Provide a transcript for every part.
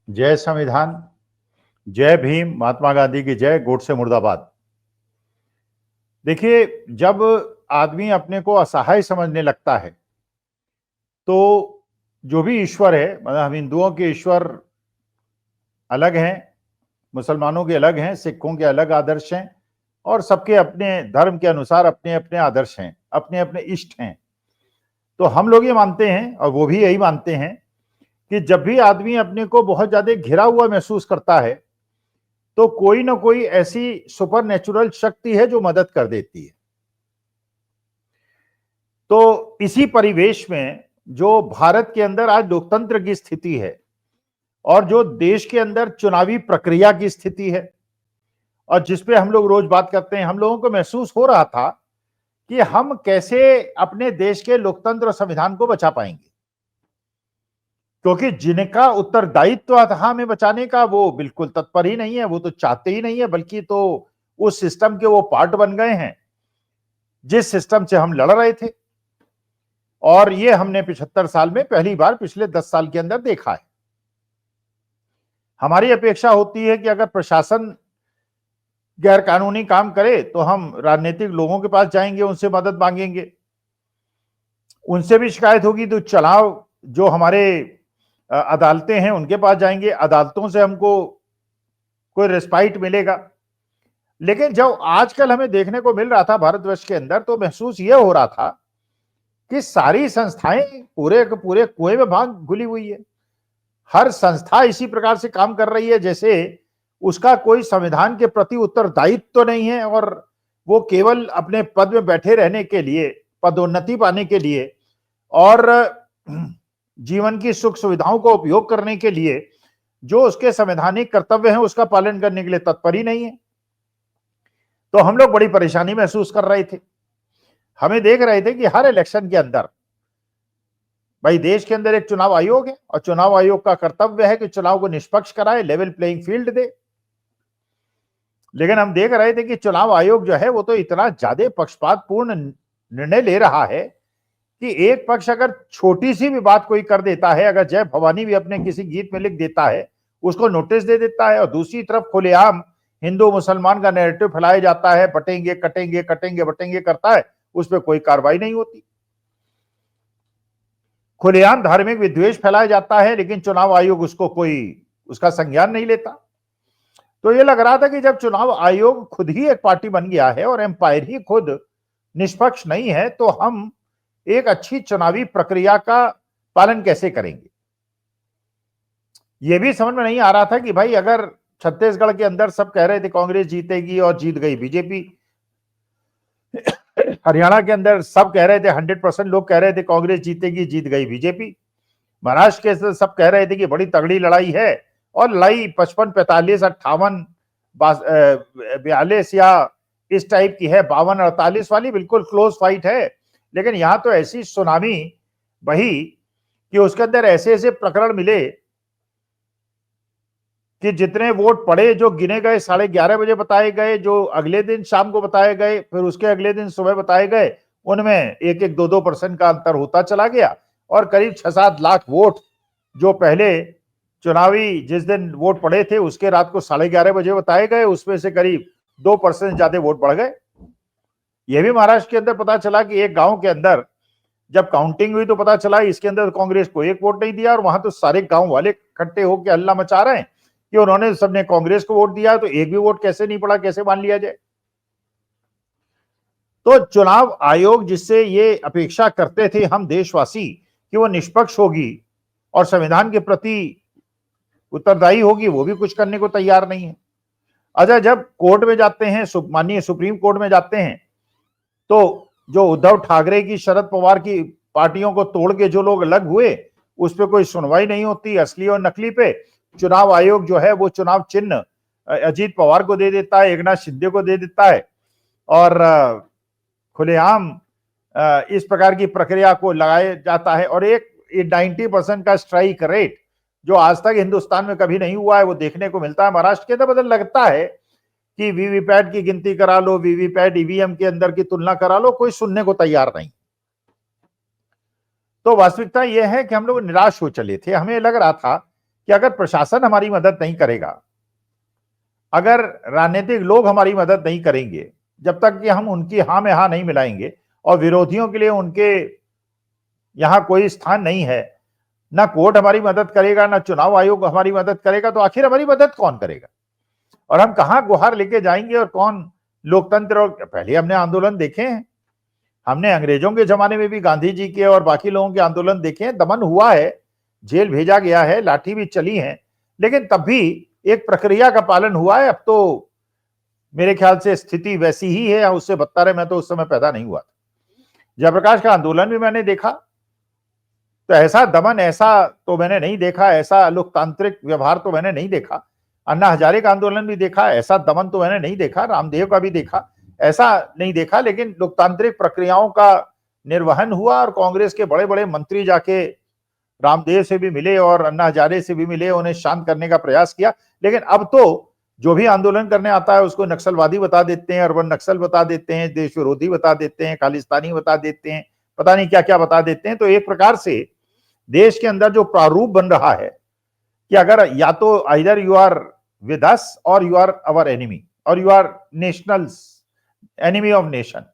जय संविधान, जय भीम, महात्मा गांधी की जय, गोडसे मुर्दाबाद। देखिए, जब आदमी अपने को असहाय समझने लगता है तो जो भी ईश्वर है, मतलब हम हिंदुओं के ईश्वर अलग हैं, मुसलमानों के अलग हैं, सिखों के अलग आदर्श हैं और सबके अपने धर्म के अनुसार अपने अपने आदर्श हैं, अपने अपने इष्ट हैं। तो हम लोग ये मानते हैं और वो भी यही मानते हैं कि जब भी आदमी अपने को बहुत ज्यादा घिरा हुआ महसूस करता है तो कोई ना कोई ऐसी सुपर नेचुरल शक्ति है जो मदद कर देती है। तो इसी परिवेश में जो भारत के अंदर आज लोकतंत्र की स्थिति है और जो देश के अंदर चुनावी प्रक्रिया की स्थिति है और जिसपे हम लोग रोज बात करते हैं, हम लोगों को महसूस हो रहा था कि हम कैसे अपने देश के लोकतंत्र और संविधान को बचा पाएंगे, क्योंकि जिनका उत्तरदायित्व था हमें बचाने का वो बिल्कुल तत्पर ही नहीं है, वो तो चाहते ही नहीं है, बल्कि तो उस सिस्टम के वो पार्ट बन गए हैं जिस सिस्टम से हम लड़ रहे थे। और ये हमने 75 साल में पहली बार पिछले 10 साल के अंदर देखा है। हमारी अपेक्षा होती है कि अगर प्रशासन गैर कानूनी काम करे तो हम राजनीतिक लोगों के पास जाएंगे, उनसे मदद मांगेंगे, उनसे भी शिकायत होगी तो चुनाव जो हमारे अदालतें हैं उनके पास जाएंगे, अदालतों से हमको कोई रिस्पाइट मिलेगा। लेकिन जब आजकल हमें देखने को मिल रहा था भारतवर्ष के अंदर तो महसूस यह हो रहा था कि सारी संस्थाएं पूरे के पूरे कुएं में भाग घुली हुई है। हर संस्था इसी प्रकार से काम कर रही है जैसे उसका कोई संविधान के प्रति उत्तरदायित्व तो नहीं है और वो केवल अपने पद में बैठे रहने के लिए, पदोन्नति पाने के लिए और जीवन की सुख सुविधाओं का उपयोग करने के लिए जो उसके संवैधानिक कर्तव्य हैं उसका पालन करने के लिए तत्पर ही नहीं है। तो हम लोग बड़ी परेशानी महसूस कर रहे थे। हमें देख रहे थे कि हर इलेक्शन के अंदर भाई देश के अंदर एक चुनाव आयोग है और चुनाव आयोग का कर्तव्य है कि चुनाव को निष्पक्ष कराए, लेवल प्लेइंग फील्ड दे। लेकिन हम देख रहे थे कि चुनाव आयोग जो है वो तो इतना ज्यादा पक्षपातपूर्ण निर्णय ले रहा है कि एक पक्ष अगर छोटी सी भी बात कोई कर देता है, अगर जय भवानी भी अपने किसी गीत में लिख देता है उसको नोटिस दे देता है, और दूसरी तरफ खुलेआम हिंदू मुसलमान का नैरेटिव फैलाया जाता है, बटेंगे कटेंगे कटेंगे बटेंगे करता है, उस पर कोई कार्रवाई नहीं होती। खुलेआम धार्मिक विद्वेष फैलाया जाता है लेकिन चुनाव आयोग उसको कोई उसका संज्ञान नहीं लेता। तो ये लग रहा था कि जब चुनाव आयोग खुद ही एक पार्टी बन गया है और एम्पायर ही खुद निष्पक्ष नहीं है तो हम एक अच्छी चुनावी प्रक्रिया का पालन कैसे करेंगे। यह भी समझ में नहीं आ रहा था कि भाई अगर छत्तीसगढ़ के अंदर सब कह रहे थे कांग्रेस जीतेगी और जीत गई बीजेपी, हरियाणा के अंदर सब कह रहे थे 100% लोग कह रहे थे कांग्रेस जीतेगी, जीत गई बीजेपी, महाराष्ट्र के सब कह रहे थे कि बड़ी तगड़ी लड़ाई है और लड़ाई 55 45 58 42 या इस टाइप की है, 52 48 वाली बिल्कुल क्लोज फाइट है। लेकिन यहां तो ऐसी सुनामी बही कि उसके अंदर ऐसे ऐसे प्रकरण मिले कि जितने वोट पड़े जो गिने गए 11:30 बजे बताए गए, जो अगले दिन शाम को बताए गए, फिर उसके अगले दिन सुबह बताए गए, उनमें 1-1 2-2% का अंतर होता चला गया और करीब 6-7 लाख वोट जो पहले चुनावी जिस दिन वोट पड़े थे उसके रात को 11:30 बजे बताए गए, उसमें से करीब 2% ज्यादा वोट बढ़ गए। यह भी महाराष्ट्र के अंदर पता चला कि एक गांव के अंदर जब काउंटिंग हुई तो पता चला इसके अंदर कांग्रेस को एक वोट नहीं दिया और वहां तो सारे गांव वाले इकट्ठे होकर हल्ला मचा रहे हैं कि उन्होंने सबने कांग्रेस को वोट दिया, तो एक भी वोट कैसे नहीं पड़ा, कैसे मान लिया जाए। तो चुनाव आयोग जिससे ये अपेक्षा करते थे हम देशवासी कि वो निष्पक्ष होगी और संविधान के प्रति उत्तरदायी होगी, वो भी कुछ करने को तैयार नहीं है। अच्छा, जब कोर्ट में जाते हैं, माननीय सुप्रीम कोर्ट में जाते हैं, तो जो उद्धव ठाकरे की, शरद पवार की पार्टियों को तोड़ के जो लोग अलग हुए उस पर कोई सुनवाई नहीं होती, असली और नकली पे। चुनाव आयोग जो है वो चुनाव चिन्ह अजीत पवार को दे देता है, एकनाथ शिंदे को दे देता है और खुलेआम इस प्रकार की प्रक्रिया को लगाया जाता है। और एक 90% का स्ट्राइक रेट जो आज तक हिंदुस्तान में कभी नहीं हुआ है वो देखने को मिलता है महाराष्ट्र के अंदर। बदल लगता है कि वीवीपैट की गिनती करा लो, वीवीपैट ईवीएम के अंदर की तुलना करा लो, कोई सुनने को तैयार नहीं। तो वास्तविकता यह है कि हम लोग निराश हो चले थे। हमें लग रहा था कि अगर प्रशासन हमारी मदद नहीं करेगा, अगर राजनीतिक लोग हमारी मदद नहीं करेंगे, जब तक कि हम उनकी हाँ में हाँ नहीं मिलाएंगे और विरोधियों के लिए उनके यहां कोई स्थान नहीं है, ना कोर्ट हमारी मदद करेगा, ना चुनाव आयोग हमारी मदद करेगा, तो आखिर हमारी मदद कौन करेगा? और हम कहां गुहार लेके जाएंगे और कौन लोकतंत्र? और पहले हमने आंदोलन देखे हैं, हमने अंग्रेजों के जमाने में भी गांधी जी के और बाकी लोगों के आंदोलन देखे हैं, दमन हुआ है, जेल भेजा गया है, लाठी भी चली है, लेकिन तब भी एक प्रक्रिया का पालन हुआ है। अब तो मेरे ख्याल से स्थिति वैसी ही है या उससे बदतर है। मैं तो उस समय पैदा नहीं हुआ था। जयप्रकाश का आंदोलन भी मैंने देखा, तो ऐसा दमन ऐसा तो मैंने नहीं देखा, ऐसा लोकतांत्रिक व्यवहार तो मैंने नहीं देखा। अन्ना हजारे का आंदोलन भी देखा, ऐसा दमन तो मैंने नहीं देखा। रामदेव का भी देखा, ऐसा नहीं देखा। लेकिन लोकतांत्रिक प्रक्रियाओं का निर्वहन हुआ और कांग्रेस के बड़े बड़े मंत्री जाके रामदेव से भी मिले और अन्ना हजारे से भी मिले, उन्हें शांत करने का प्रयास किया। लेकिन अब तो जो भी आंदोलन करने आता है उसको नक्सलवादी बता देते हैं, अर्बन नक्सल बता देते हैं, देश विरोधी बता देते हैं, खालिस्तानी बता देते हैं, पता नहीं क्या क्या बता देते हैं। तो एक प्रकार से देश के अंदर जो प्रारूप बन रहा है कि अगर या तो either you are with us और यू आर अवर एनिमी और you are nationals enemy of nation,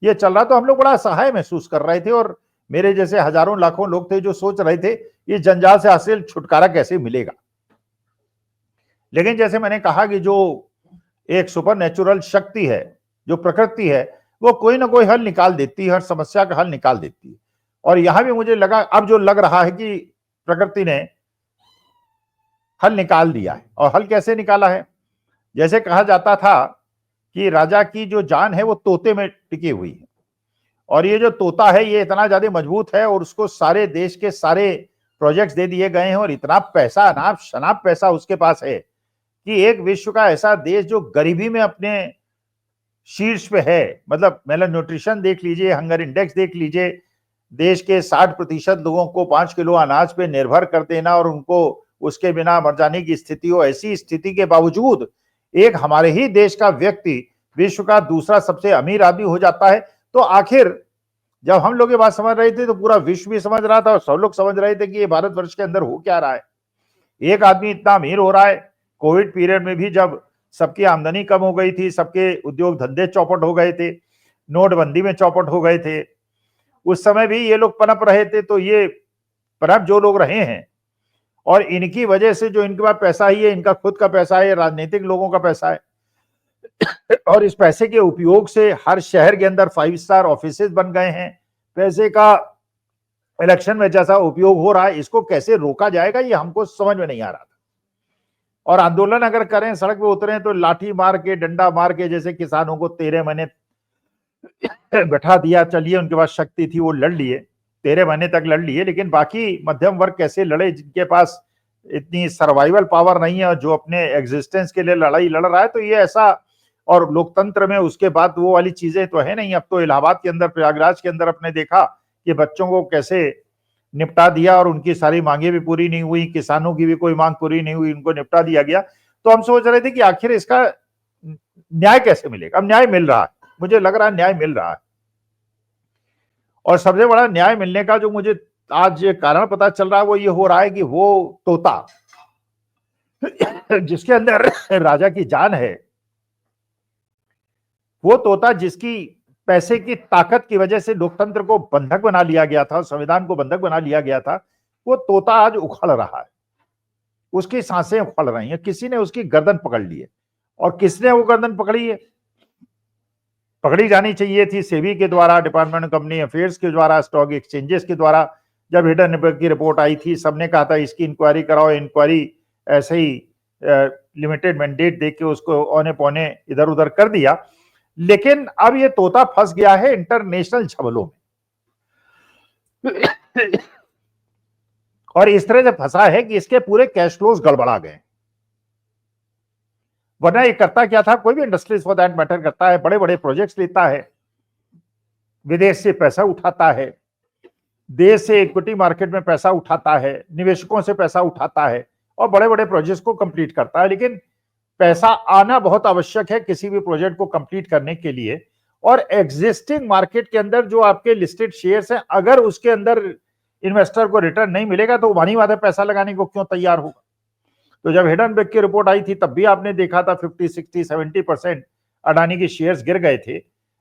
ये चल रहा। तो हम लोग बड़ा असहाय महसूस कर रहे थे और मेरे जैसे हजारों लाखों लोग थे जो सोच रहे थे ये जंजाल से हासिल छुटकारा कैसे मिलेगा। लेकिन जैसे मैंने कहा कि जो एक सुपर नेचुरल शक्ति है, जो प्रकृति है, वो कोई ना कोई हल निकाल देती है, हर समस्या का हल निकाल देती है। और यहां भी मुझे लगा, अब जो लग रहा है कि प्रकृति ने हल निकाल दिया है। और हल कैसे निकाला है? जैसे कहा जाता था कि राजा की जो जान है वो तोते में टिकी हुई है, और ये जो तोता है ये इतना ज्यादा मजबूत है और उसको सारे देश के सारे प्रोजेक्ट्स दे दिए गए हैं और इतना पैसा, अनाप शनाप पैसा उसके पास है कि एक विश्व का ऐसा देश जो गरीबी में अपने शीर्ष पे है, मतलब मेल न्यूट्रिशन देख लीजिए, हंगर इंडेक्स देख लीजिए, देश के 60% लोगों को 5 किलो अनाज पे निर्भर कर देना और उनको उसके बिना मर जाने की स्थिति हो, ऐसी स्थिति के बावजूद एक हमारे ही देश का व्यक्ति विश्व का दूसरा सबसे अमीर आदमी हो जाता है। तो आखिर जब हम लोग ये बात समझ रहे थे तो पूरा विश्व भी समझ रहा था और सब लोग समझ रहे थे कि ये भारतवर्ष के अंदर हो क्या रहा है। एक आदमी इतना अमीर हो रहा है। कोविड पीरियड में भी जब सबकी आमदनी कम हो गई थी, सबके उद्योग धंधे चौपट हो गए थे, नोटबंदी में चौपट हो गए थे, उस समय भी ये लोग पनप रहे थे। तो ये पनप जो लोग रहे हैं और इनकी वजह से जो इनके पास पैसा ही है, इनका खुद का पैसा है, राजनीतिक लोगों का पैसा है, और इस पैसे के उपयोग से हर शहर के अंदर 5 स्टार ऑफिसेज बन गए हैं। पैसे का इलेक्शन में जैसा उपयोग हो रहा है, इसको कैसे रोका जाएगा ये हमको समझ में नहीं आ रहा था। और आंदोलन अगर करें, सड़क पे उतरे तो लाठी मार के, डंडा मार के, जैसे किसानों को 13 महीने बैठा दिया, चलिए उनके पास शक्ति थी वो लड़ लिए, 13 महीने तक लड़ लिए। लेकिन बाकी मध्यम वर्ग कैसे लड़े, जिनके पास इतनी सर्वाइवल पावर नहीं है और जो अपने एग्जिस्टेंस के लिए लड़ाई लड़ रहा है। तो ये ऐसा, और लोकतंत्र में उसके बाद वो वाली चीजें तो है नहीं। अब तो इलाहाबाद के अंदर, प्रयागराज के अंदर आपने देखा कि बच्चों को कैसे निपटा दिया और उनकी सारी मांगे भी पूरी नहीं हुई, किसानों की भी कोई मांग पूरी नहीं हुई, उनको निपटा दिया गया। तो हम सोच रहे थे कि आखिर इसका न्याय कैसे मिलेगा। अब न्याय मिल रहा है, मुझे लग रहा है न्याय मिल रहा है। और सबसे बड़ा न्याय मिलने का जो मुझे आज ये कारण पता चल रहा है वो ये हो रहा है कि वो तोता जिसके अंदर राजा की जान है, वो तोता जिसकी पैसे की ताकत की वजह से लोकतंत्र को बंधक बना लिया गया था, संविधान को बंधक बना लिया गया था, वो तोता आज उखड़ रहा है, उसकी सांसें उखड़ रही हैं। किसी ने उसकी गर्दन पकड़ ली है। और किसने वो गर्दन पकड़ी है? पकड़ी जानी चाहिए थी सेबी के द्वारा, डिपार्टमेंट ऑफ कंपनी अफेयर्स के द्वारा, स्टॉक एक्सचेंजेस के द्वारा। जब हिडन की रिपोर्ट आई थी, सबने कहा था इसकी इंक्वायरी कराओ। इंक्वायरी ऐसे ही लिमिटेड मैंडेट दे के उसको औने पौने इधर उधर कर दिया। लेकिन अब ये तोता फंस गया है इंटरनेशनल झबलों में और इस तरह से फंसा है कि इसके पूरे कैश फ्लोज गड़बड़ा गए। वरना ये करता क्या था, कोई भी इंडस्ट्रीज फॉर दैट मैटर करता है, बड़े बड़े प्रोजेक्ट्स लेता है, विदेश से पैसा उठाता है, देश से इक्विटी मार्केट में पैसा उठाता है, निवेशकों से पैसा उठाता है और बड़े बड़े प्रोजेक्ट्स को कंप्लीट करता है। लेकिन पैसा आना बहुत आवश्यक है किसी भी प्रोजेक्ट को कंप्लीट करने के लिए। और एग्जिस्टिंग मार्केट के अंदर जो आपके लिस्टेड शेयर्स हैं, अगर उसके अंदर इन्वेस्टर को रिटर्न नहीं मिलेगा तो वादा पैसा लगाने को क्यों तैयार होगा। तो जब हिडनबर्ग की रिपोर्ट आई थी तब भी आपने देखा था 50, 60, 70% अडानी के शेयर्स गिर गए थे।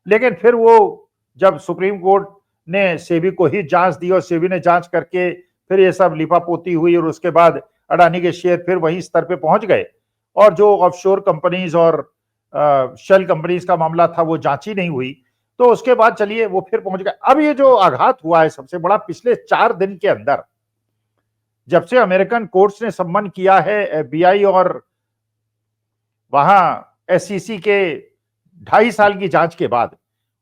लेकिन फिर वो जब सुप्रीम कोर्ट ने सेबी को ही जांच दी और सेबी ने जांच करके फिर ये सब लिपापोती हुई और उसके बाद अडानी के शेयर फिर वही स्तर पे पहुंच गए और जो ऑफशोर कंपनीज और शेल कंपनीज का मामला था वो जांची नहीं हुई, तो उसके बाद चलिए वो फिर पहुंच गए। अब ये जो आघात हुआ है सबसे बड़ा पिछले 4 दिन के अंदर, जब से अमेरिकन कोर्ट्स ने सम्मन किया है एफबीआई और वहां एसईसी के 2.5 साल की जांच के बाद,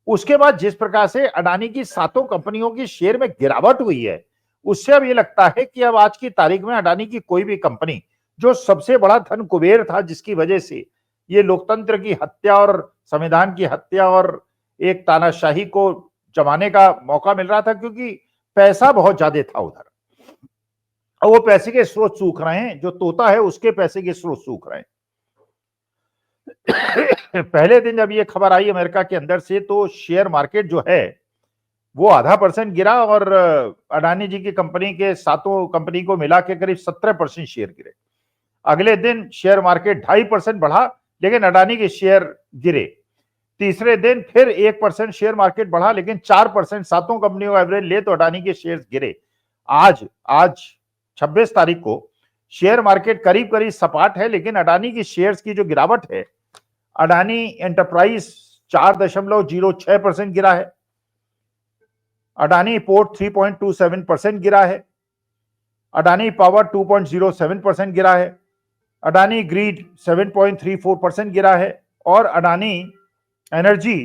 उसके बाद जिस प्रकार से अडानी की 7 कंपनियों की शेयर में गिरावट हुई है, उससे अब ये लगता है कि अब आज की तारीख में अडानी की कोई भी कंपनी जो सबसे बड़ा धन कुबेर था, जिसकी वजह से ये लोकतंत्र की हत्या और संविधान की हत्या और एक तानाशाही को जमाने का मौका मिल रहा था, क्योंकि पैसा बहुत ज्यादा था उधर और वो पैसे के स्रोत सूख रहे हैं, जो तोता है उसके पैसे के स्रोत सूख रहे हैं। पहले दिन जब ये खबर आई अमेरिका के अंदर से तो शेयर मार्केट जो है वो 0.5% गिरा और अडानी जी की कंपनी के 7 कंपनी को मिला के करीब 17% शेयर गिरे। अगले दिन शेयर मार्केट 2.5% बढ़ा लेकिन अडानी के शेयर गिरे। तीसरे दिन फिर 1% शेयर मार्केट बढ़ा लेकिन 4% 7 कंपनियों का एवरेज ले तो अडानी के शेयर गिरे। आज 26 तारीख को शेयर मार्केट करीब करीब सपाट है, लेकिन अडानी की शेयर्स की जो गिरावट है, अडानी एंटरप्राइज 4.06% गिरा है, अडानी पोर्ट 3.27% गिरा है, अडानी पावर 2.07% गिरा है, अडानी ग्रीड 7.34% गिरा है और अडानी एनर्जी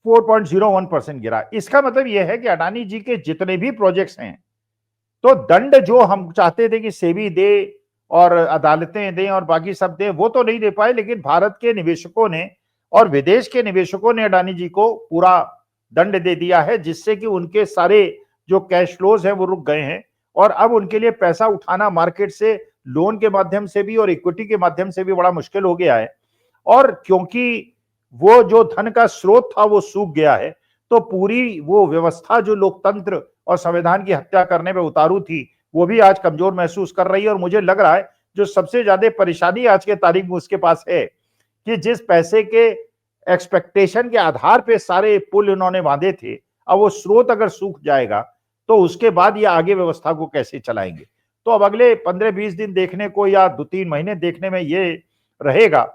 4.01% गिरा। इसका मतलब यह है कि अडानी जी के जितने भी प्रोजेक्ट्स हैं, तो दंड जो हम चाहते थे कि सेबी दे और अदालतें दें और बाकी सब दें, वो तो नहीं दे पाए, लेकिन भारत के निवेशकों ने और विदेश के निवेशकों ने अडानी जी को पूरा दंड दे दिया है, जिससे कि उनके सारे जो कैश फ्लोज हैं वो रुक गए हैं और अब उनके लिए पैसा उठाना मार्केट से लोन के माध्यम से भी और इक्विटी के माध्यम से भी बड़ा मुश्किल हो गया है। और क्योंकि वो जो धन का स्रोत था वो सूख गया है, तो पूरी वो व्यवस्था जो लोकतंत्र और संविधान की हत्या करने में उतारू थी, वो भी आज कमजोर महसूस कर रही है। और मुझे लग रहा है जो सबसे ज्यादा परेशानी आज के तारीख में उसके पास है कि जिस पैसे के एक्सपेक्टेशन के आधार पे सारे पुल इन्होंने बांधे थे, अब वो स्रोत अगर सूख जाएगा तो उसके बाद ये आगे व्यवस्था को कैसे चलाएंगे। तो अब अगले 15-20 दिन देखने को या 2-3 महीने देखने में ये रहेगा।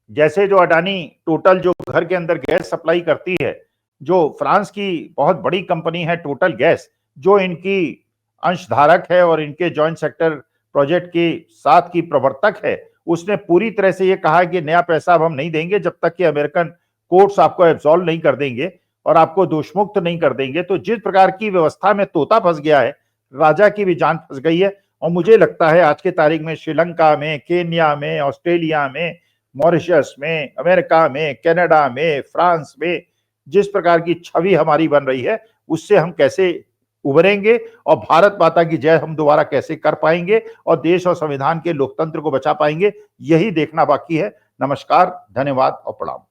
जैसे जो अडानी टोटल जो घर के अंदर गैस सप्लाई करती है, जो फ्रांस की बहुत बड़ी कंपनी है टोटल गैस, जो इनकी अंशधारक है और इनके जॉइंट सेक्टर प्रोजेक्ट के साथ की प्रवर्तक है, उसने पूरी तरह से ये कहा कि नया पैसा अब हम नहीं देंगे जब तक कि अमेरिकन कोर्ट्स आपको एब्सॉल्व नहीं कर देंगे और आपको दोषमुक्त नहीं कर देंगे। तो जिस प्रकार की व्यवस्था में तोता फंस गया है, राजा की भी जान फंस गई है। और मुझे लगता है आज के तारीख में श्रीलंका में, केन्या में, ऑस्ट्रेलिया में, मॉरिशस में, अमेरिका में, कनाडा में, फ्रांस में जिस प्रकार की छवि हमारी बन रही है, उससे हम कैसे उभरेंगे और भारत माता की जय हम दोबारा कैसे कर पाएंगे और देश और संविधान के लोकतंत्र को बचा पाएंगे, यही देखना बाकी है। नमस्कार, धन्यवाद और प्रणाम।